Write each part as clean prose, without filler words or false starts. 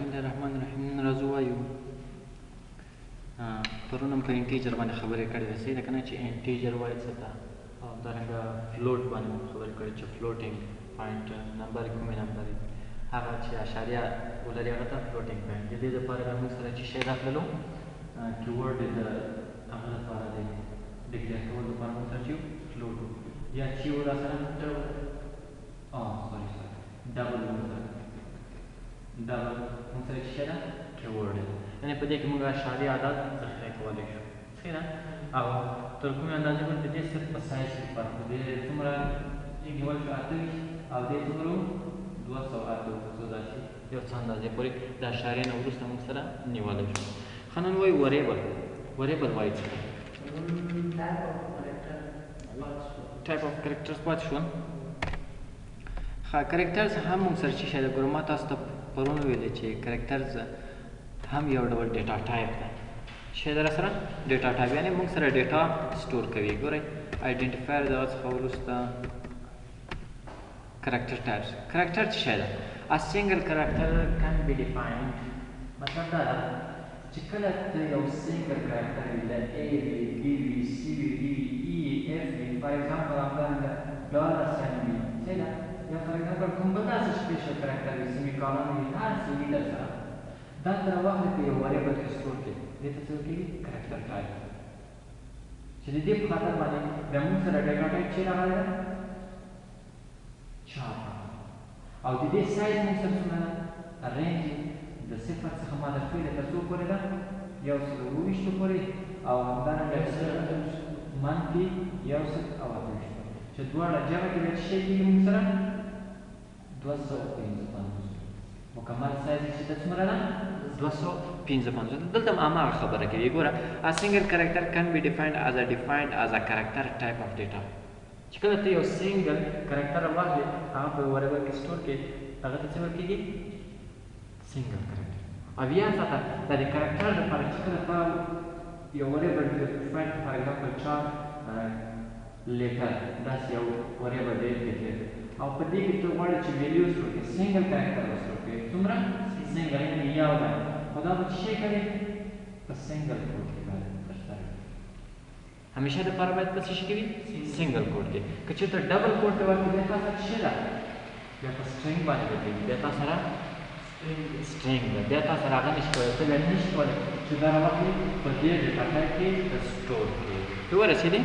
بسم الله الرحمن الرحیم. نن راځو وایو پرون هم په انټیجر باندې خبرې کړې ده صحیح ده که نه چې انټیجر وایي څه ته او همدارنګه فلوټ باندې هم خبرې کړې چې فلوټینګ پوینټ نمبر کومې نمبر هغه چې اشاریه ولري هغه ته فلوټینګ پوینټ د دې دپاره به موږ سره چې شی راغللو کیورډ د هغه لپاره دی ډیکلیئر کولو لپاره موږ سره چې فلوټ یا چې را سره ډبل موږ سره چې شی ده کیورډ یعنې په دې کې موږ اشاري عدد ذخیره کولی شو صحیح ده او تر کومې اندازې پورې د دې صرف په سایز کې فرق دی څومره نیول شو 28 او دې څومره 208 داسې یو څه اندازې پورې د اشارې نه وروسته موږ سره نیولی شو ښه نن وایي وریبل وایي څه ټایپ اف کرکټرز پاتې شول ښه کرکټرز هم موږ سره چې شی ده ګوره ما تاسو ته پرون ویلې چې کرکټرز هم یو ډول ډیټا ټایپ ده شی ده راسره ډیټا ټایپ یعنې موږ سره ډیټا سټور کوي ګورئ آیډنټیفایر دغه څخه وروسته کرکټر ټایپس کرکټر څه شی ده A single character can be defined مطلب دا ده چې کله ته یو سنګل کرکټر وي د A وي B وي C وي D وي E F وي فار ایگزامپل همدارنګه ډالر ساین وي صحیح ده یا فار ایگزامپل کوم بل داسې سپیشل کرکټر وي سیمی کالن وي هر څه وي درسره دا تر واخلې په یو وریبل کې سټور کړي دې ته څه کېږي کرکټر ټایپ چې د دې په خاطر باندې بیا موږ سره ډیټا ټایپ چې راغلی ده 4 او د دې سایز موږ سره څومره ده رینج د صفر څخه ما درکړې ده تر څو پورې ده 128 پورې او همدارنګه منفي 128 چې دواړه جمع کې بیا څه شی کېږي موږ سره 255 مکمل سایز چې د څومره ده 255 دلته هم هماغه خبره کوي ګوره a single character can be defined as a character type of data چې کله ته یو سنګل کرکټر واخلې هغه په وریبل کې سټور کړې هغه ته څه ورکېږي سنګل کرکټر او بیا ساته دا د کرکټر لپاره چې کله ته یو وریبل کې ډیفاین فار ایگزامپل 4 لیټر داسې یو وریبل دی او په دې کې ته غواړې چې ویلیو سټور کړې سنګل کرکټر به سټور کړې څومره سنګل یعنې یو ده خو دا به څه شی کوې په سنګل کوډ کې باید ترسره همیشه دپاره باید په څه شي کې وي سنګل کوډ کې که چېرته ډبل کوډ ته ورکړو بیا تا سره څه شی ده بیا په سټرینګ باندې بدلېږي بیا تا سره سټرینګ ده بیا تا سره هغه نشي کولی ته بیا نشي کولی چې دا راواخلې په دې ډیټا ټایپ کې سټور کړې ته ورسېدې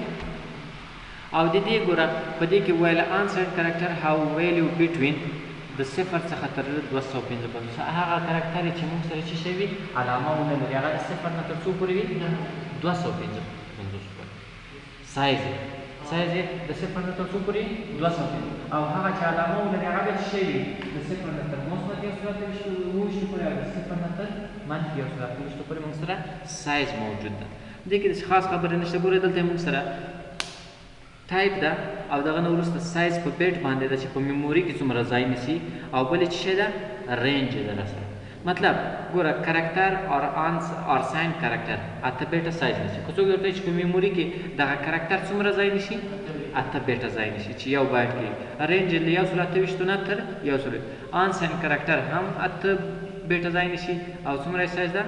او د دې ګوره په دې کې ویل انسرټ کرکټر هاو ویلیو بټوین د صفر څخه تر 255 هغه کرکټر چې موږ سره چې شی وي علامه ونه لري هغه د صفر نه تر څو پورې وي 255 سایز یې د صفر نه تر څو پورې 255 او هغه چې علامه ولري هغه به څه شی وي د صفر نه تر مثبت 128 پورې او د صفر نه تر منفي 128 پورې موږ سره سایز موجود ده دې کې خاص خبره نشته ګورئ دلته موږ سره ټایپ ده او دغه نه وروسته سایز په بیټ باندې ده چې په میموري کې څومره ځای نیسي او بلې څه شی ده رینج ده راسره مطلب ګوره کرکټر اور ساین کرکټر اته بیټه سایز نیسي که څوک درته چې په میموري کې دغه کرکټر څومره ځای نیسي اته بیټه ځای نیسي چې یو بایټ کې رینج له 128 نه تر 128 آن ساین کرکټر هم اته بیټه ځای نیسي او څومره سایز ده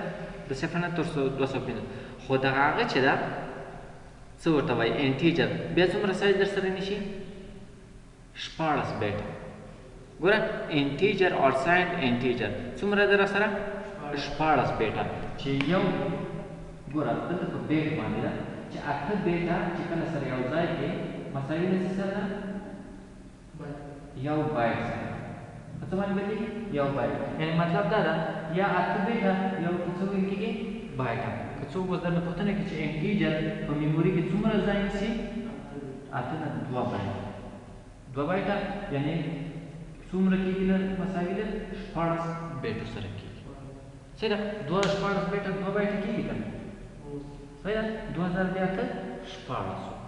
د صفر نه تر 255 خو دغه هغه چې ده څه ورته وایي انټیجر بیا څومره سایز در سره نیسي 14 بیټه ګوره انټیجر اور ساین انټیجر څومره ده راسره 14 بیټه چې یو ګوره دلته په بیټ باندې ده چې اته بیټه چې کله سره یو ځای کې مساوي د څه سره ده یو بایټ سره په څه باندې بدلېږي یو بایټ یعنې مطلب دا ده یا اته بیټه یو کې څه ویل کېږي بایټه که څوک اوس درنه پوښتنه کړي چې انټیجر په میموري کې څومره ځای نیسي اته نه 2 بایټه 2 بایټه یعنې څومره کېږي مساوي ده 14 بیټو سره کېږي صحیح ده 14 بیټه 2 بایټه کېږي که نه صحیح ده 2000 بیا ته 14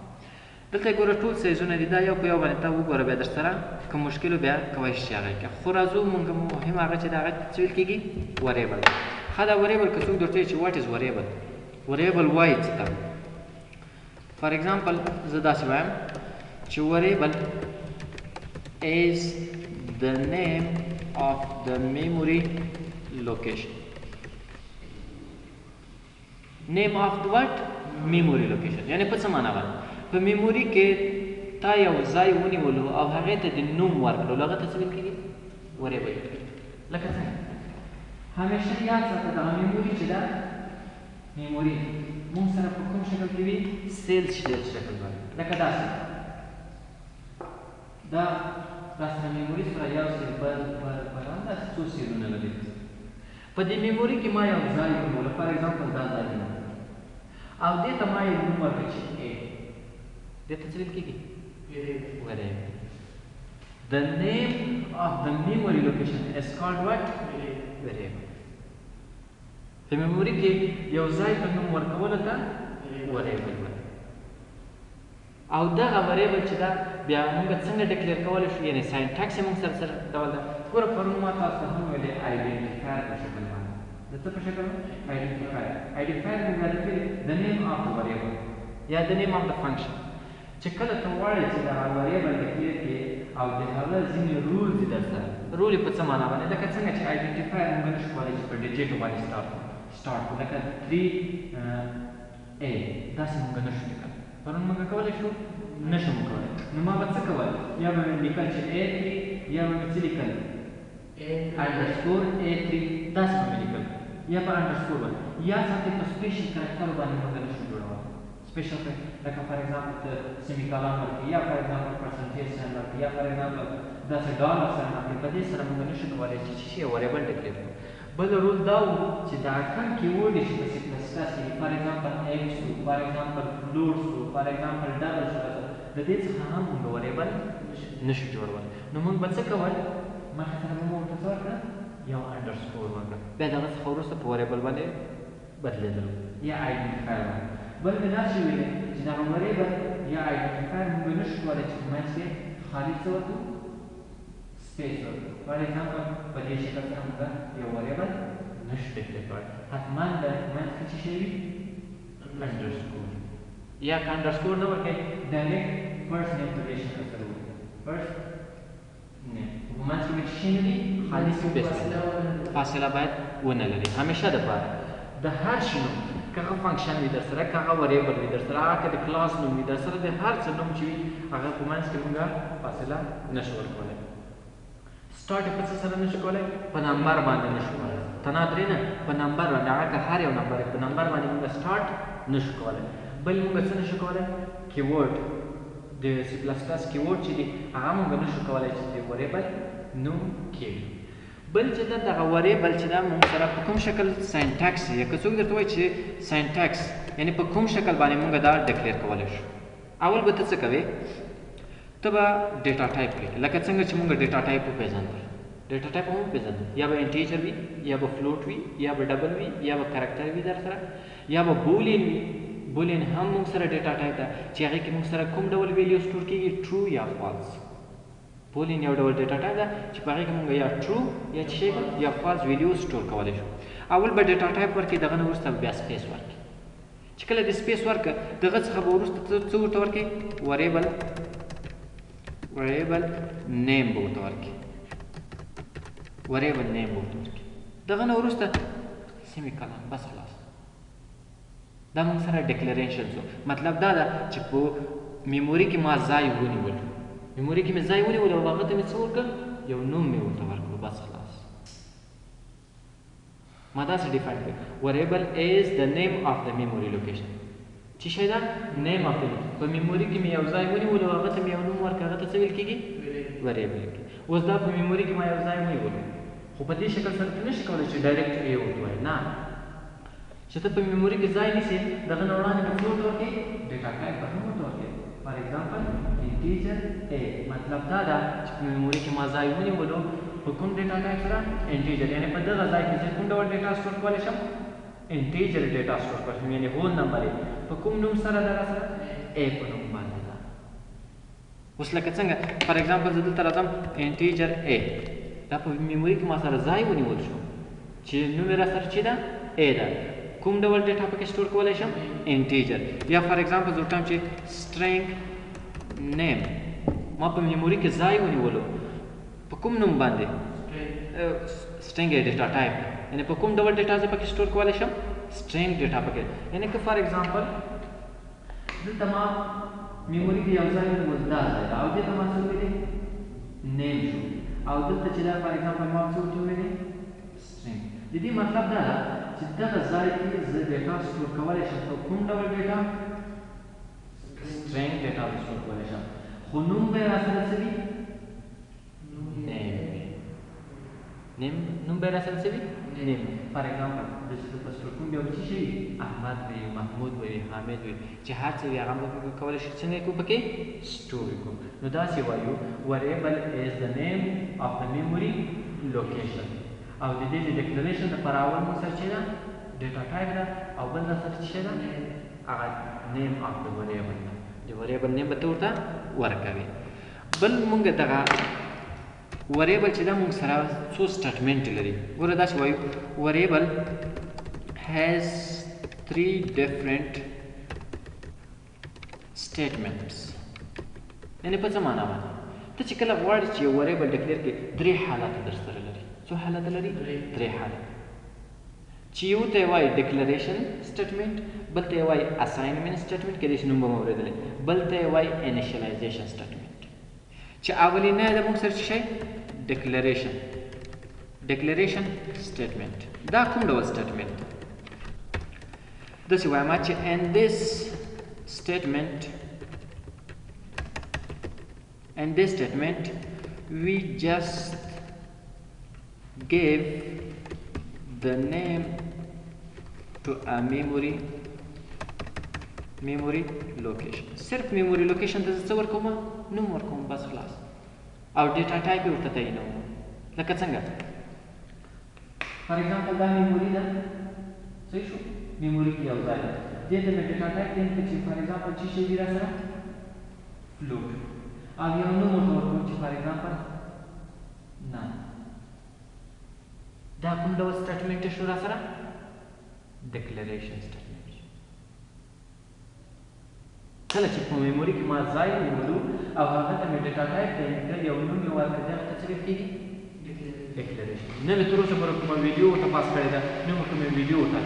دلته ګوره ټول سایزونه دي دا یو په یو باندې ته وګوره بیا در سره که مشکل بیا کولی شي هغه کې خو راځو مونږ مهم هغه چې د هغه څه ویل کېږي وریبل ښه دا وریبل که څوک درته وایي چې واټ از وریبل وایي څه ته فار ایگزامپل زه داسې وایم چې وریبل is the name of the memory location. Name of the what? Memory location. یعنی په څه معنا باندې په میموري کې تا یو ځای ونیولو او هغې ته د نوم ورکړلو هغه ته څه ویل کېږي؟ وریبل. لکه څنګه همیشه یاد ساته دغه میموري چې ده میموري مونږ سره په کوم شکل کې وي؟ سیل شکل باندې. لکه داسې دا سره میموري سره یو سیل بل داسې څو سیلونه لري. په دې میموري کې ما یو ځای ونیولو، فار ایگزامپل دا ځای ونیولو او دې ته ما یو نوم ورکړ چې A. دې ته څه ویل کېږي؟ وریبل. The name of the memory location is called what? Variable. په میموري کې یو ځای ته نوم ورکولو ته وریبل وایي. او دغه وریبل چې دا بیا موږ څنګه ډیکلیئر کولی شو؟ یعنې ساینټاکس یې موږ سره ډول ده. ګوره پرون ما تاسو ته هم ویلې آیډنټیفایر په شکل باندې. د څه په شکل؟ آیډنټیفایر موږ یاد کړي د نیم آف د وریبل یا د نیم آف د فنکشن. چې کله ته غواړې چې دغه وریبل ډیکلیئر کړې او د هغه ځینې رولز دي در سره. رول یې په څه معنا باندې؟ لکه څنګه چې آیډنټیفایر موږ نشو کولی چې په ډیجیټو باندې سټارټ کړو. لکه 3A داسې موږ نشو لیکلی. پرون موږ کولی شو؟ نشو موږ کولی. نو ما به څه کول؟ یا به مې لیکل چې A3 یا به مې څه لیکل؟ _A3 داسې به مې لیکل یا په انډرسکور باندې. یا ساتئ په سپیشل کرکټرو باندې موږ نشو جوړولی. سپیشل لکه فار ایگزامپل ته سیمیکالن ورکړي یا فار ایگزامپل پرسنټیج ساین ورکړي یا فار ایگزامپل داسې ډالر ساین ورکړي. په دې سره موږ نشو کولی چې څه شی وریبل ډیکلیئر کړو. بل رول دا و چې دا کوم کیورډ چې په سی پلس پلس کې فار ایگزامپل ایکس شو، فار ایگزامپل فلوټ شو، فار ایگزامپل ډبل شو، د دې څخه هم موږ وریبل نشو جوړولی. نو موږ به څه کول؟ مخکې سره به مو ورته څه ورکړه؟ یو انډرسکور ورکړه. بیا د هغه څخه وروسته په وریبل باندې بدلېدل یا آیډنټیفایر باندې. بل مې داسې ویلې چې دغه وریبل یا آیډنټیفایر موږ نشو کولی چې په منځ کې خالي څه ورکړو؟ سپیس ورکړو. فار ایگزامپل په دې شکل سره موږ یو وریبل نشو ډیکلیئر کولی. حتما د منځ کې څه شی وي؟ انډرسکور. یا که انډرسکور نه ورکړئ ډایرکټ فرست نیم په دې شکل سره ولیکئ. فرست نیم په منځ کې به څه شی نه وي؟ خالي سپیس وي. فاصله باید ونه لري همیشه دپاره. د هر شي نوم که هغه فنکشن وي در سره، که هغه وریبل وي در سره، هغه د کلاس نوم وي در سره، د هر څه نوم چې وي هغه په منځ کې موږ فاصله نشو ورکولی. سټارټ یې په څه سره نشو کولی؟ په نمبر باندې نشو کولی. تنا درې نه په نمبر باندې، هغه که هر یو نمبر په نمبر باندې موږ سټارټ نشو کولی. بل موږ څه نشو کولی؟ کیورډ د سی پلس پلس کیورډ چې دي هغه موږ نشو کولی چې د وریبل نوم کېږي. بل چې دغه وریبل چې دا موږ سره په کوم شکل ساینټاکس یا که څوک درته وایي چې ساینټاکس یعنې په کوم شکل باندې موږ دا ډیکلیئر کولی شو. اول به ته څه کوې؟ ته به ډیټا ټایپ کړې. لکه څنګه چې موږ ډیټا ټایپ وپېژندل. ډیټا ټایپ هم وپېژندل. یا به انټیجر وي، یا به فلوټ وي، یا به ډبل وي، یا به کرکټر وي در سره، یا به بولین وي. بولین هم موږ سره ډیټا ټایپ ده چې هغې کې موږ سره کوم ډول ویلیو سټور کېږي؟ ټرو یا فالس. بولین یو ډول ډیټا ټایپ ده چې په هغې کې موږ یا ټرو یا څه شی یا فالس ویډیو سټور کولی شو. اول به ډیټا ټایپ ورکړي، دغه نه وروسته بیا سپیس ورکړي. چې کله د سپیس ورکړه دغه څخه به وروسته څه ورته ورکړي؟ وریبل نیم به ورته ورکړي. وریبل نیم به ورته ورکړي. دغه نه وروسته سیمیکالن بس خلاص. دا موږ سره ډیکلریشن شو. مطلب دا ده چې په میموري کې ما ځای ونیولو، میموري کې مې ځای ونیولو او هغه ته مې څه ورکړل؟ یو نوم مې ورته ورکړو، بس خلاص. ما داسې ډیفاین کړی وریبل از د نیم آف د میموري لوکیشن. چې شی ده؟ نیم آف د په میموري کې مې یو ځای ونیولو او هغه ته مې یو نوم ورکړ، هغه ته څه ویل کېږي؟ وریبل کېږي. اوس دا په میموري کې ما یو ځای ونیولو، خو په دې شکل سره ته نشي کولی چې ډایرکټ ا ورته وایې. نه، چې ته په میموري کې ځای نیسې دغه نه وړاندې به څه ورته ورکړې؟ ډیټا ټایپ به هم ورته ورکړې. فار ایگزامپل انټیجر ا. مطلب دا ده چې په میموري کې ما ځای ونیولو په کوم ډیټا ټایپ سره؟ انټیجر. یعنې په دغه ځای کې زه کوم ډول ډیټا سټور کولی شم؟ انټیجر ډیټا سټور کولی شم. یعنې هول نمبر یې په کوم نوم سره ده؟ سره ا په نوم باندې ده. اوس لکه څنګه فار ایگزامپل زه دلته راځم انټیجر ا، دا په میموري کې ما سره ځای ونیول شو چې نوم یې را سره چې ده؟ ا ده. کوم ډول ډیټا پکې سټور کولی شم؟ انټیجر. یا فار ایگزامپل زه ورته چې سټرینګ نیم، ما په میموري کې ځای ونیولو په کوم نوم باندې؟ string data type یعنی په کوم ډول ډیټا زه پکې سٹور کولی شم string ډیټا پکې یعنی که فار ایگزامپل دلته ما میموري کې یو ځای ول دا ځای او دلته ما څه ویلې نیم شو او دلته چې دا فار ایگزامپل ما څه ویلې string د دې مطلب دا ده چې دغه ځای کې زه ډیټا سٹور کولی شم په کوم ډول ډیټا string ډیټا سٹور کولی شم خو نوم به راسره څه وي نوم به راسره څه وي نیم فار ایگزامپل د په سٹور کوم بیا څه شي احمد وي محمود وي حامد وي چې هر څه وي هغه موږ کولی شو څنګه کوو پکې سٹور کوو نو داسې وایو variable is the name of the memory location او د دې ډیکلریشن لپاره اول موږ سره چې ده ډیټا ټایپ ده او بل سره چې ده هغه name of the variable ده د variable name به ته ورته ورکوي بل موږ دغه variable چې دا موږ سره څو سټیټمنټ لري ګوره داسې وایو variable has 3 different statements یعنی په څه معنا باندې ته چې کله غواړې چې یو variable ډیکلیئر کړې درې حالات در سره لري څو حالات لري درې حالات چې یو ته وایي ډیکلریشن سټیټمنټ بل ته وایي اساینمنت سټیټمنټ کله چې نوم به مو اورېدلی بل ته وایي انیشلایزیشن سټیټمنټ چې اولینی د موږ سره څه شی ډیکلریشن سټیټمنټ دا کوم ډول سټیټمنټ داسې وایم چې ان this statement we just gave the name to a memory location صرف memory location ته څه ورکوم نوم ورکوم بس خلاص او ډیټا ټایپ ورته تعینوم لکه څنګه فار ایگزامپل دا میموري ده صحیح شو میموري کې یو ځای ده دې ته مې ډیټا ټایپ دیم چې فار ایگزامپل چې شی وي را سره فلوټ او یو نوم ورته ورکوم چې فار ایگزامپل نه دا کوم ډول سټیټمنټ شو را سره ډیکلریشن سټیټمنټ کله چې په میموري کې ما ځای نیولو او هغه ته مې ډیټا ټایپ تعین کړ یو نوم یې ورکړ دغه ته څه ویل کېږي ډیکلریشن نه مې تر اوسه پورې کومه ویډیو ورته پاس کړې ده نه مې کومه ویډیو ورته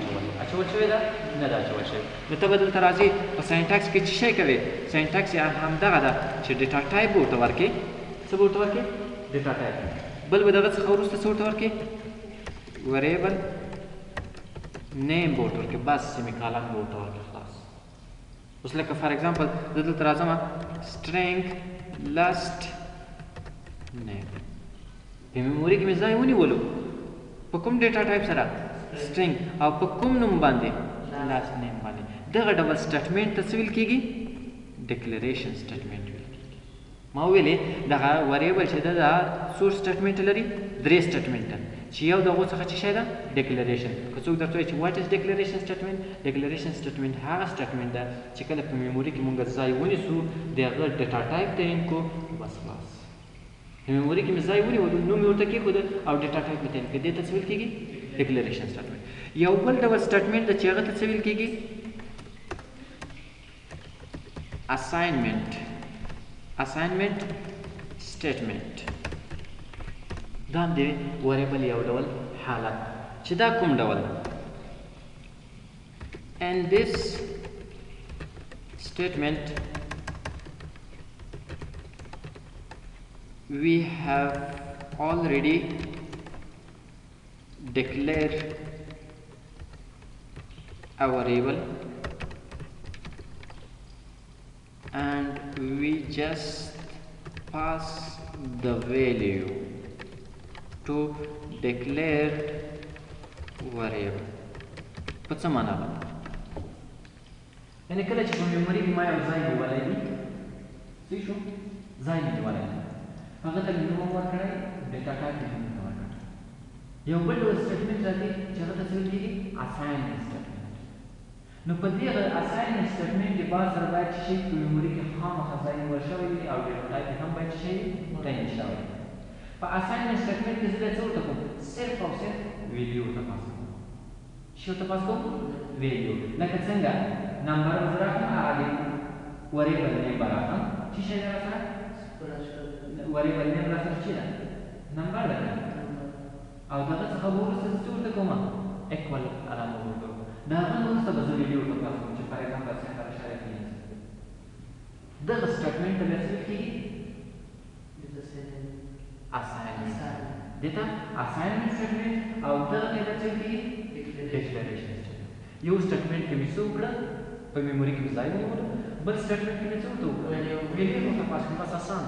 اچول شوې ده نه ده اچول شوې نو ته به دلته راځې په ساینټکس کې څه شی کوې ساینټکس یې همدغه ده چې ډیټا ټایپ به ورته ورکړې څه به ورته ورکړې ډیټا ټایپ بل به دغه څخه وروسته څه ورته ورکړې وریبل نیم به ورته ورکړې بس سیمیکالن به ورته ورکړې خلاص اوس لکه فار ایگزامپل زه دلته راځم string last name په میموري کې مې ځای ونیولو په کوم ډیټا ټایپ سره string او په کوم نوم باندې last name باندې دغه ډول سټیټمنټ ته څه ویل کېږي ډیکلریشن سټیټمنټ ویل کېږي ما ویلې دغه وریبل چې دا څو سټیټمنټ لري درې سټیټمنټ چې یو دغه څخه چې شي دا ډیکلریشن که څوک درته وایي چې واټ از ډیکلریشن سټیټمنټ ډیکلریشن سټیټمنټ هغه سټیټمنټ ده چې کله په میموري کې مونږ ځای ونیسو دغه ډیټا ټایپ تعین کو بس خلاص میموري کې مې ځای ونیولو نوم یې ورته کېښود او ډیټا ټایپ مې تعین کړ دې ته څه ویل کېږي ډیکلریشن سټیټمنټ یو بل ډول سټیټمنټ ده چې هغه ته څه ویل کېږي اساینمنت سټیټمنټ دا هم د وریبل یو ډول حالت چې دا کوم ډول and this statement we have already declared a variable and we just pass the value to declared variable په څه معنا باندې یعنی کله چې په میموري کې ما یو ځای نیولی وي صحیح شو ځای مې نیولی دی هغه ته مې نوم ورکړی ډیټا ټایپ مې هم ورکړی یو بل ډول سټیټمنټ راځي چې هغه ته څه ویل کېږي اساینمنت سټیټمنټ نو په دې اساینمنت سټیټمنټ کې بعض سره باید چې شی په میموري کې خامخا ځای نیول شوی وي او ډیټا ټایپ هم باید چې شی تعین شوی وي په اساینمنت سټیټمنټ کې زه څه ورته کوم صرف او صرف ویډیو ورته پاس کوم شی ورته پاس کوم ویډیو لکه څنګه نمبر به زه راکړم هغه وریبل نیم به راکړم چې شی دی راسره وریبل نیم راسره چې ده نمبر ده او دغه څخه وروسته څه ورته کوم اکوال علامه ورته دا هغه وروسته به زه ویډیو ورته پاس کوم چې فار ایگزامپل 0.5 دغه سټیټمنټ ته بیا څه کېږي assignment data assignment statement او دغه ته څه کېږي declaration statement یو سټیټمنټ کې مې څه وکړه په میموري کې ځای ونیولو بل سټیټمنټ کې مې څه وکړه ویډیو ورته پاس کوم بس آسان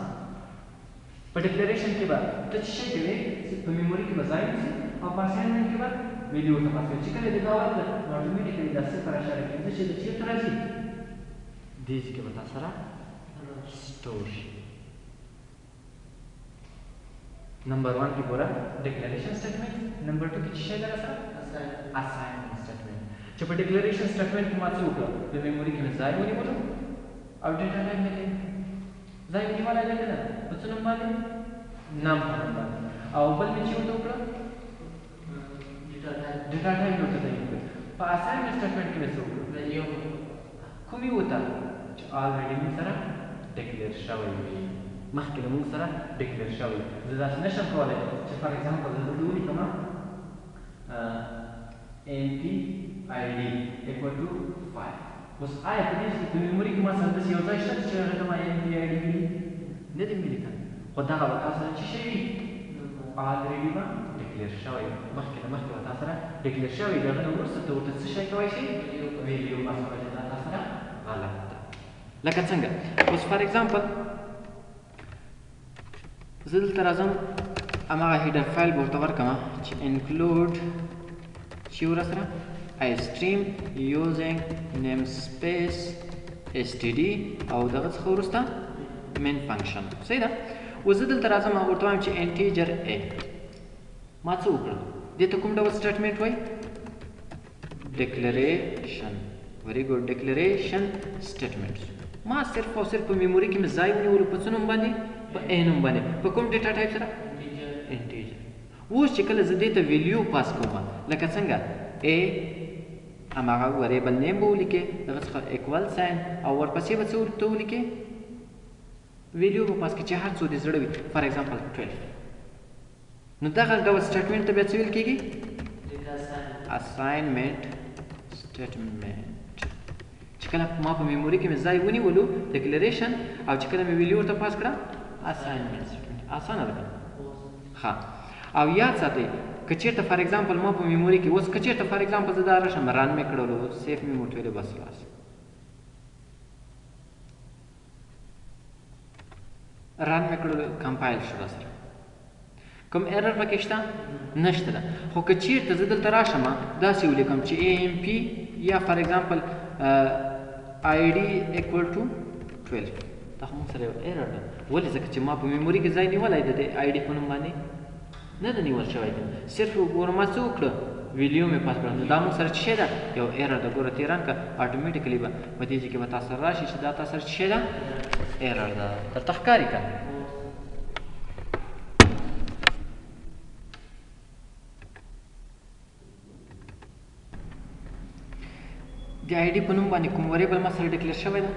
په ډیکلیریشن کې به ته څه شی کوې په میموري کې به ځای ونیسي او په اساینمنټ کې به ویډیو ورته پاس کوې چې کله دې دا ورکړه نو اټومیټیکلي دا 0.5 چې د چېرته راځي دې ځای کې به تا سره store number 1 की पूरा declaration statement number 2 की चीज है sir assignment statement जब declaration statement की मात्रा होगा तो मेमोरी की जाय होनी बोलो अब डेटा टाइप में जाय होने वाला है ना तो सुनो माने नाम नंबर और बल में चीज होगा डेटा टाइप होता है पर असाइनमेंट स्टेटमेंट की वैसे होगा वैल्यू कोमी होता ऑलरेडी में सारा declare شوی وي مخکې له موږ سره declare شوی زه داسې نشم کولی چې فار ایگزامپل زه دلته ولیکم mp id equal to 5 اوس آیا په دې په میموري کې ما سره داسې یو ځای شته چې هغه ته ما mp id ویلي نه دې مې لیکل خو دغه به تا سره څه شی وي already به declare شوی مخکې له مخکې به تا سره declare شوی د هغه نه وروسته ته ورته څه شی کولی شي ویلیو باسه چې دا تا سره غلط ده لکه څنګه اوس فار ایگزامپل زه دلته راځم هماغه هیډر فایل به ورته ورکړم چې انکلود چې ورسره I stream using namespace std او دغه څخه وروسته main function صحیح ده اوس زه دلته راځم ورته وایم چې integer a ما څه وکړم دې ته کوم ډول سټیټمنټ وایي declaration very good declaration statement ما صرف او صرف په میموري کې مې ځای ونیولو په څه نوم باندې په a نوم باندې په کوم ډیټا ټایپ سره انټیجر اوس چې کله زه دې ته ویلیو پاس کوم لکه څنګه a هماغه وریبل نیم به ولیکې دغه څخه اکوال ساین او ورپسې به څه ورته ولیکې ویلیو به پاس کړي چې هر څو دې زړه وي فار ایگزامپل 12 نو دغه ډول سټیټمنټ ته بیا څه ویل کېږي assignment statement چې کله ما په میموري کې مې ځای ونیولو ډیکلیریشن او چې کله مې ویلیو ورته پاس کړه assignment statement اسانه ده ښه او یاد ساتئ که چېرته فار ایگزامپل ما په میموري کې اوس که چېرته فار ایگزامپل زه دا راشم رن مې کړلو سیف مې موټویلو بس خلاص رن مې کړلو کمپایل شو راسره کوم ایرر پکې شته نشته ده خو که چېرته زه دلته راشم داسې ولیکم چې amp یا فار ایگزامپل id equal to 12 دا هم سره یو ایرر ده ولې ځکه چې ما په میموري کې ځای نیولی ده د id په نوم باندې نه ده نیول شوی ده صرف ګوره ما څه وکړه ویلیو مې پاس کړه نو دا موږ سره څه شی ده یو ایرر ده ګوره تېران که اټومیټیکلي به په دې ځای کې به تا سره راشي چې دا تا سره څه شی ده ایرر ده درته ښکاري که د آی ډي په نوم باندې کوم وریبل ما سره ډیکلیئر شوی ده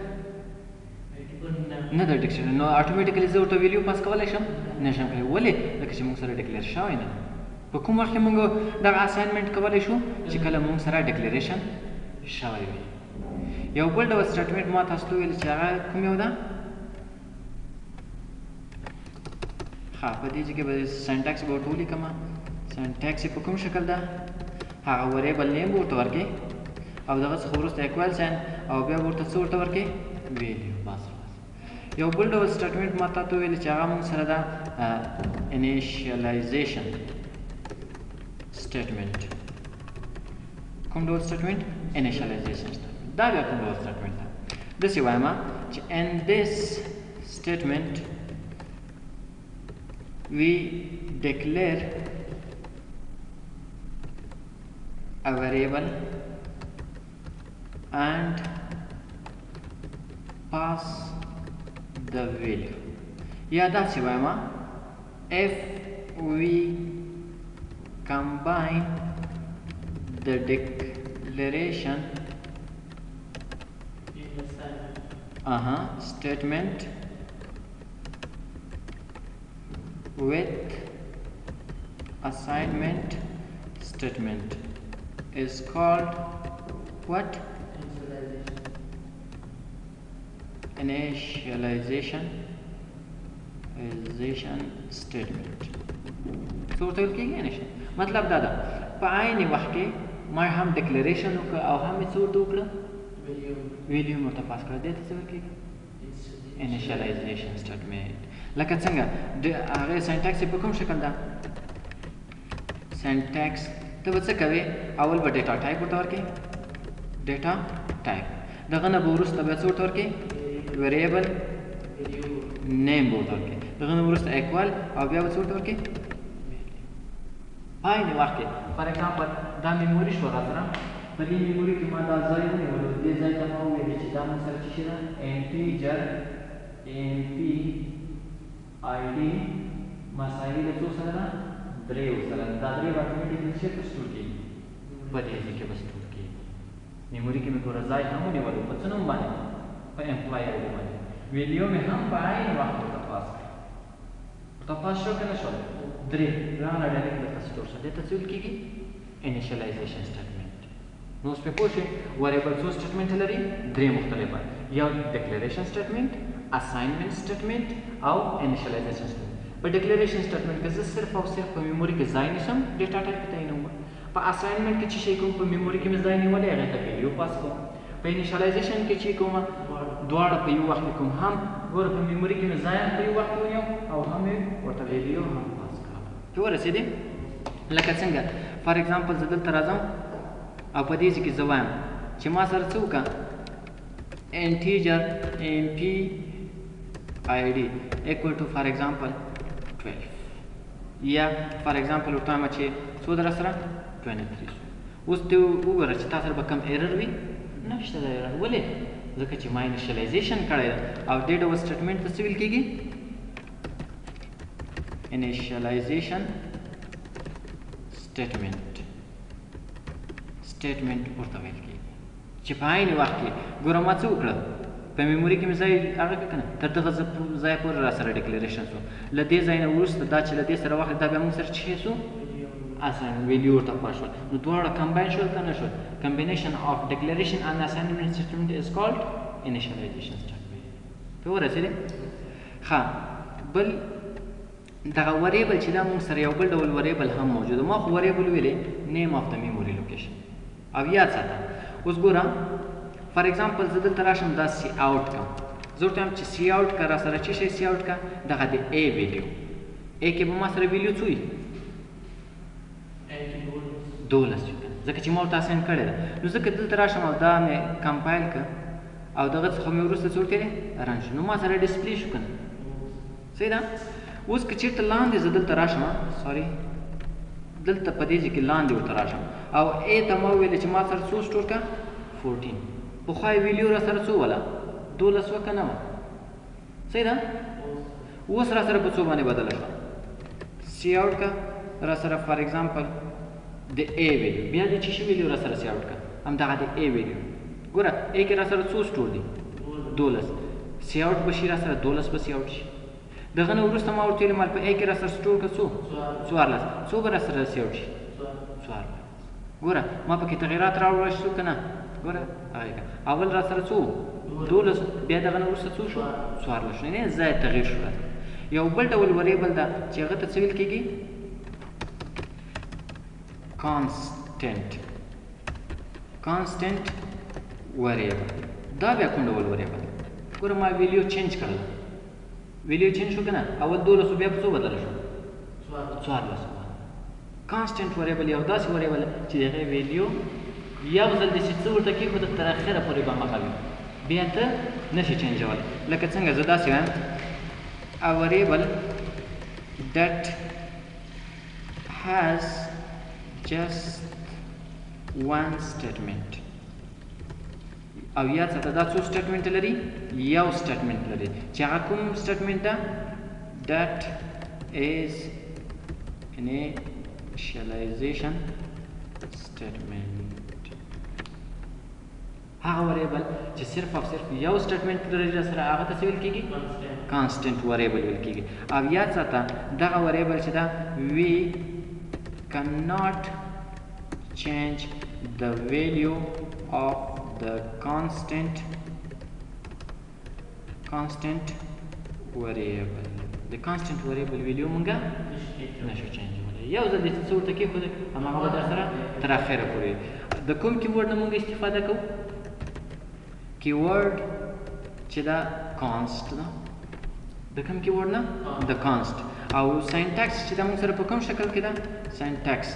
نه ده ډیکلیئر نو اټومیټیکلي زه ورته ویلیو پاس کولی شم نشم کولی ولې ځکه چې موږ سره ډیکلیئر شوی نه په کوم وخت کې موږ دغه اساینمنټ کولی شو چې کله موږ سره ډیکلیریشن شوی وي یو بل ډول سټیټمنټ ما تاسو ته ویل چې هغه کوم یو ده ښه په دې ځای کې به سینټیکس به ورته ولیکم سینټیکس په کوم شکل ده هغه وریبل نیم به ورته ورکړې او دغه څخه وروسته اکوال ساین او بیا ورته څه ورته ورکړې ویلیو بس یو بل ډول سټیټمنټ ما تاسو ته ویل چې هغه موږ سره ده انیشیالایزیشن statement کوم ډول statement initialization statement دا بیا کوم ډول statement ده داسې وایم چې in this statement we declare a variable and pass the value یا داسې وایم if we combine the declaration statement with assignment statement is called what? Initialization statement. څه ورته ویل کېږي؟ initial. مطلب دا ده په عین وخت کې ما هم ډیکلیریشن وکړه او هم یې څه ورته وکړه؟ ویلیو مې ورته پاس کړه. دې ته څه ویل کېږي؟ initialization statement. لکه څنګه هغې سینټیکس یې په کوم شکل ده؟ سینټیکس ته به څه کوې؟ اول به ډیټا ټایپ ورته ورکړې، ډیټا ټایپ. دغه نه به وروسته بیا څه ورته ورکړې؟ ویریبل نیم به ورته ورکړې. دغه نه وروسته ایکوال او بیا به څه ورته ورکړې؟ عین وخت کې فار ایگزامپل دا میموري شوه راسره. په دې میموري کې ما دا ځای ونیولو، دې ځای ته ما وویلې چې دا موږ سره څه شي ده؟ انټیجر MPID مساوي د څو سره ده؟ 3 سره. دا 3 به اتوماتیکلی چېرته سټور کېږي؟ په دې ځای کې به سټور کېږي. میموري کې مې ګوره ځای هم ونیولو په څه نوم باندې؟ په امپلای آی ډي باندې. ویلیو مې هم په عین وخت ورته پاس کړه. ورته پاس شو که نه شو؟ 3 راغله ډایرکټ دلته سټور شوه. دې ته څه ویل کېږي؟ انیشیلایزیشن سټیټمنټ. نو اوس پرې پوه شئ وریبل څو سټیټمنټ لري؟ 3 مختلفه. یو ډیکلیریشن سټیټمنټ، assignment statement او initialization statement. په ډیکلیریشن سټیټمنټ کې زه صرف او صرف په میموري کې ځای نیسم، ډیټا ټایپ تعینوم. په اساینمنټ کې چې شی کوم په میموري کې مې ځای نیولی هغې ته ویلیو پاس کوم. په انیشیلایزیشن کې چې کوم دواړه په یو وخت کې کوم، هم ګوره په میموري کې مې ځای هم په یو وخت کې ونیو او هم یې ورته ویلیو هم پاس کړم. چې ورسېدې لکه څنګه فار ایگزامپل زه دلته راځم او په دې ځای کې زه وایم چې ما سره څه وکړه؟ انټیجر MPID equal to for example 12 یا for example ورته وایم چې څو در سره 23. اوس ته وګوره چې تا سره به کم ایرر وي؟ نشته دا ایرر. ولې؟ ځکه چې ما انیشیلایزیشن کړی ده او دې ډول سټیټمنټ ته څه ویل کېږي؟ انیشیلایزیشن سټیټمنټ ورته ویل کېږي چې په عین وخت کې ګوره ما څه وکړه؟ په میموري کې مې ځای هغه کړه که نه؟ تر دغه ځای پورې را سره ډیکلیریشن شو. له دې ځای نه وروسته دا چې له دې سره واخلې دا بیا موږ سره څه شی شو؟ اساین ویلیو ورته پاس شول. نو دواړه کمباین شول که نه شول؟ کمبینیشن آف ډیکلیریشن and assignment statement is called initialization statement. په ورسېدې؟ ښه بل دغه وریبل چې دا موږ سره یو بل ډول وریبل هم موجود. ما خو وریبل ویلې نیم آف د میموري لوکیشن. او یاد ساته اوس ګوره فار ایگزامپل زه دلته راشم دا سی آوټ کړم. زه ورته وایم چې سی آوټ که را سره څه شی سی آوټ که؟ دغه د ا ویلیو. ا کې به ما سره ویلیو څو وي؟ 12 وي ځکه چې ما ورته اساین کړې ده. نو ځکه دلته راشم او دا مې کمپایل کړه او دغه څخه مې وروسته څه ورکړې؟ رن شو. نو ما سره ډسپلې شو که نه؟ صحیح ده؟ اوس که چېرته لاندې زه دلته راشم سوري دلته په دې ځای کې لاندې ورته راشم او ا ته ما وویلې چې ما سره څو سټور کړه؟ 14. پخوا یې ویلیو را سره څو وله؟ 12 وه که نه وه؟ صحیح ده؟ اوس را سره په څو باندې بدله شوه؟ سی آوټ که را سره فار ایگزامپل د ا ویلیو، بیا د څه شي ویلیو را سره سی آوټ که؟ همدغه د ا ویلیو. ګوره ا کې را سره څو سټور دي؟ 12. سی آوټ به شي را سره 12 به سی آوټ شي. دغه نه وروسته ما ورته ویلې مال په ا کې را سره سټور که څو؟ 14. څو به را سره سی آوټ شي؟ 14. ګوره ما پکې تغیرات راوړل شو که نه؟ ګوره هغې اول را سره څو؟ 12. بیا دغه نه وروسته څو شو؟ 14 شو. یعنې ځای تغیر شو. یو بل ډول وریبل ده چې هغه ته څه ویل کېږي؟ کانسټنټ وریبل. دا بیا کوم ډول وریبل؟ ګوره ما ویلیو چینج کړل. ویلیو چینج شو که نه؟ اول 12 بیا په څو بدله شو؟ 14. کانسټنټ وریبل یو داسې وریبل چې د هغې ویلیو یو ځل داسې څه ورته کېښوده تر اخره پورې به همغه وي، بیا ته نشي چینجولی. لکه څنګه زه داسې وایم a variable that has just one statement. او یاد ساته دا څو سټیټمنټ لري؟ یو سټیټمنټ لري چې هغه کوم سټیټمنټ ده؟ that is initialization statement. هغه وریبل چې صرف او صرف یو سټیټمنټ لري سره هغه ته څه ویل کېږي؟ کانسټنټ وریبل ویل کېږي. او یاد ساته دغه وریبل چې ده وی cannot change the value of the constant variable. د constant variable value مونږه نشو چینج کولی. یو ځل دې څه ورته کېښود هماغه به در سره تر اخره پورې. د کوم کیورډ نه مونږ استفاده کوو؟ کیورډ چې دا کانسټ ده. د کوم کیورډ نه؟ د کانسټ. او ساینټیکس چې دا مونږ سره په کوم شکل کې ده؟ ساینټیکس.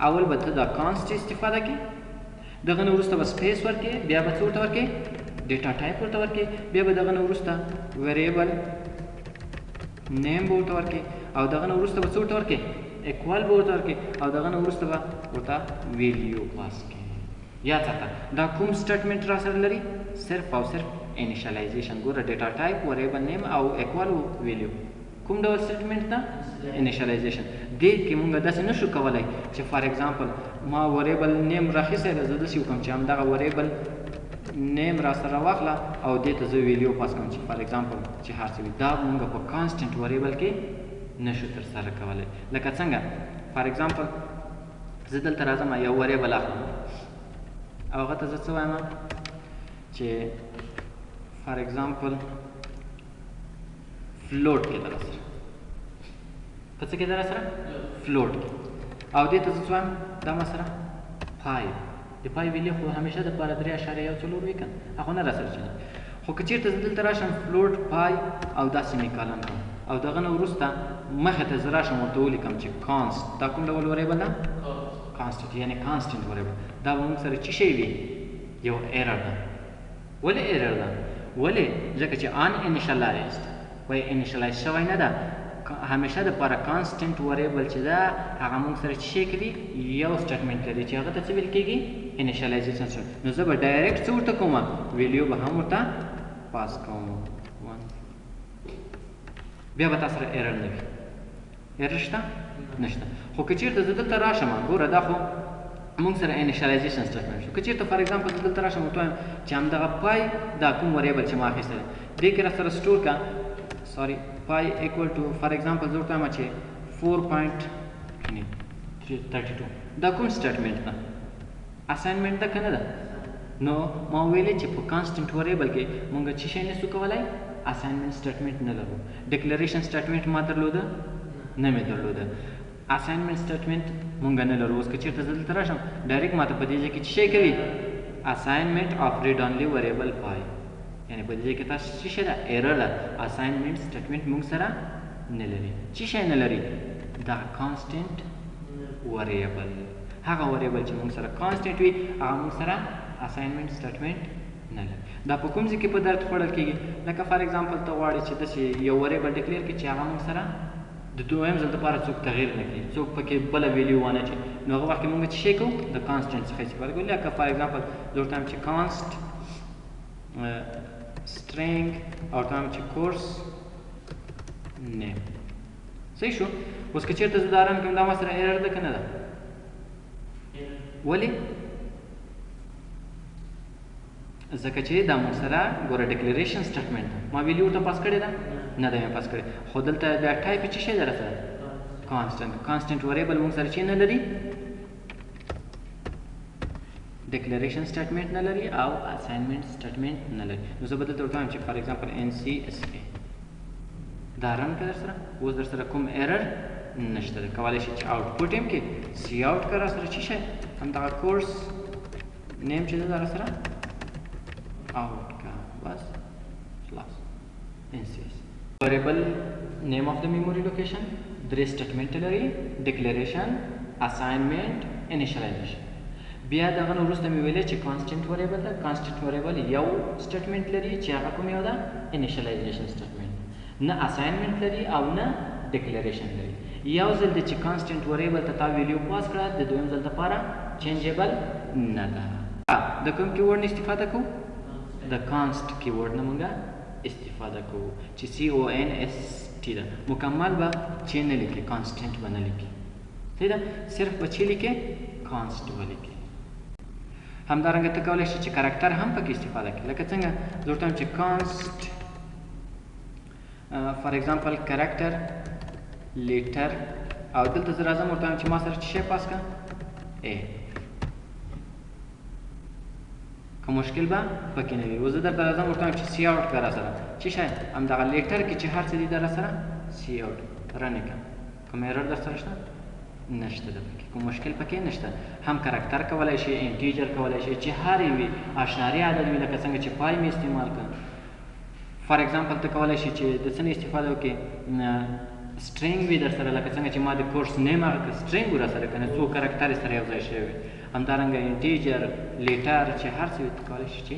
اول به ته دا کانسټ استفاده کړې، دغه نه وروسته به سپیس ورکړې، بیا به څه ورته ورکړې؟ ډیټا ټایپ ورته ورکړې، بیا به دغه نه وروسته ویریبل نیم به ورته ورکړې، او دغه نه وروسته به څه ورته ورکړې؟ اکوال به ورته ورکړې، او دغه نه وروسته به ورته ویلیو پاس کړې. یاد ساته دا کوم سټیټمنټ را سره لري؟ صرف او صرف انیشلایزیشن. ګوره ډیټا ټایپ، ویریبل نیم او اکوال او ویلیو. کوم ډول سټیټمنټ ده؟ انیشلایزیشن. دې کې مونږ داسې نشو کولی چې فار ایگزامپل ما ویریبل نیم راخیستی ده، زه داسې وکړم چې همدغه ویریبل نیم را سره واخله او دې ته زه ویلیو پاس کړم چې فار ایگزامپل چې هر څه وي. دا مونږ په کانسټنټ ویریبل کې نشو ترسره کولی. لکه څنګه فار ایگزامپل زه دلته راځم یو ویریبل اخلم او هغه ته زه څه وایم چې فار ایگزامپل فلوټ کې در سره په څه کې در سره فلوټ کې، او دې ته زه څه وایم دا ما سره پای. د پای ویلیو خو همیشه د پاره 3.14 وي که هغه نه را سره چلي. خو که چېرته زه دلته راشم فلوټ پای او داسې میکالم کړم او دغه نه وروسته مخې ته زه راشم ورته ولیکم چې کانسټ. دا کوم ډول وریبل ده؟ کانسټنټ، یعنې کانسټنټ وریبل. دا به موږ سره څه شی وي؟ یو ایرر ده. ولې ایرر ده؟ ولې؟ ځکه چې ان انیشلایزد وایي انیشلایز شوی نه ده. همیشه د پاره کانسټنټ وریبل چې ده هغه موږ سره څه شی کوي؟ یو سټیټمنټ لري چې هغه ته څه ویل کېږي؟ انیشلایزیشن. نو زه به ډایرکټ څه ورته کوم؟ ویلیو به هم ورته پاس کوم. بیا به تا سره ایرر نه وي. ایرر شته؟ نشته. خو که چېرته زه دلته راشم، ګوره دا خو موږ سره انیشلایزیشن سټیټمنټ شو. که چېرته فار ایگزامپل زه دلته راشم ورته وایم چې همدغه پای دا کوم وریبل چې ما اخیستی دی دې کې را سره سټور کړه سوري پای ایکول ټو فار ایگزامپل زه ورته وایم چې 4.32. دا کوم سټیټمنټ ده؟ اساینمنټ ده که نه ده؟ نو ما ویلې چې په کانسټنټ وریبل کې مونږ څه شی نشو کولی؟ اساینمنټ سټیټمنټ نه لرو. ډیکلریشن سټیټمنټ ما درلوده؟ نه مې درلوده. اساینمنټ سټیټمنټ مونږ نه لرو. اوس که چېرته زه دلته راشم ډایرکټ ما ته په دې ځای کې څه شی کوي؟ اساینمنټ آف ریډ اونلی وریبل پای. یعنې په دې ځای کې تاسو څه شی ده؟ ایرر ده. اساینمنټ سټیټمنټ مونږ سره نه لري. څه شی نه لري؟ دا کانسټنټ وریبل. هغه وریبل چې مونږ سره کانسټنټ وي هغه مونږ سره اساینمنټ سټیټمنټ نه لري. دا په کوم ځای کې په درد خوړل کېږي؟ لکه فار ایگزامپل ته غواړې چې داسې یو وریبل ډیکلیر کړي چې هغه مونږ سره د دویم ځل دپاره څوک تغییر نه کړي، څوک پکې بله ویلیو وانه اچوي. نو هغه وخت کې مونږ څه شی کوو؟ د کانسټنټ څخه استفاده کوو. لکه فار ایگزامپل زه ورته وایم چې کانسټ string او ورته وایم چې کورس نیم. صحیح شو؟ اوس که چېرته زه دا رن کړم دا ما سره ایرر ده که نه ده؟ ولې؟ ځکه چې دا مونږ سره ګوره ډیکلریشن سټیټمنټ ده. ما ویلیو ورته پاس کړې ده؟ نه ده مې پاس کړې. خو دلته بیا ټایپ یې څه شی ده راسره؟ کانسټنټ. کانسټنټ وریبل مونږ سره چې نه لري؟ ډیکلریشن سټیټمنټ نه لري او اساینمنټ سټیټمنټ نه لري. نو زه به دلته ورته وایم چې فار ایگزامپل NCSA دا رن کړه در سره. اوس در سره کوم ایرر نشته ده. کولی شي چې آوټپوټ یم کې سی آوټ کړه را سره څه شی؟ همدغه کورس نیم چې ده دا را سره آوټ کړه. بس خلاص. NCS variable name of the memory location درې سټیټمنټ لري: ډیکلریشن، اساینمنټ، انیشلایزیشن. بیا دغه نه وروسته مې ویلې چې کانسټنټ وریبل ده. کانسټنټ وریبل یو سټیټمنټ لري چې هغه کوم یو ده؟ انیشلایزیشن سټیټمنټ. نه اساینمنټ لري او نه ډیکلریشن لري. یو ځل د چې کانسټنټ وریبل ته تا ویلیو پاس کړه د دویم ځل دپاره چینجیبل نه ده. د کوم کیورډ نه استفاده کوو؟ د کانسټ کیورډ نه مونږ استفاده کوو چې CONST ده. مکمل به چې نه لیکي، کانسټنټ به نه لیکي. صحیح ده؟ صرف به چې لیکي؟ کانسټ به لیکي. همدارنګه ته کولی شي چې کرکټر هم پکې استفاده کړي. لکه څنګه زه ورته وایم چې کانسټ فار ایگزامپل کرکټر لیټر او دلته زه راځم ورته وایم چې ما سره څه شی پاس کړه ا که مشکل به پکې نه وي. اوس زه درته راځم ورته وایم چې سی آوټ کړه راسره څه شی همدغه لیټر کې چې هر څه دي در راسره سی آوټ رن یې کړه. کوم ایرر در سره شته نشته ده پکې کوم مشکل پکې نشته. هم کرکټر کولی شي انټیجر کولی شي چې هر یې وي اشناري عدد وي لکه څنګه چې پای مې استعمال کړه. فار ایگزامپل ته کولی شي چې د څه نه استفاده وکړې سټرینګ وي در سره لکه څنګه چې ما د کورس نیم هغه سټرینګ ور سره کنه څو کرکټر سره یو ځای شوی همدارنګه انټیجر لیټر چې هر څه کولی شي چې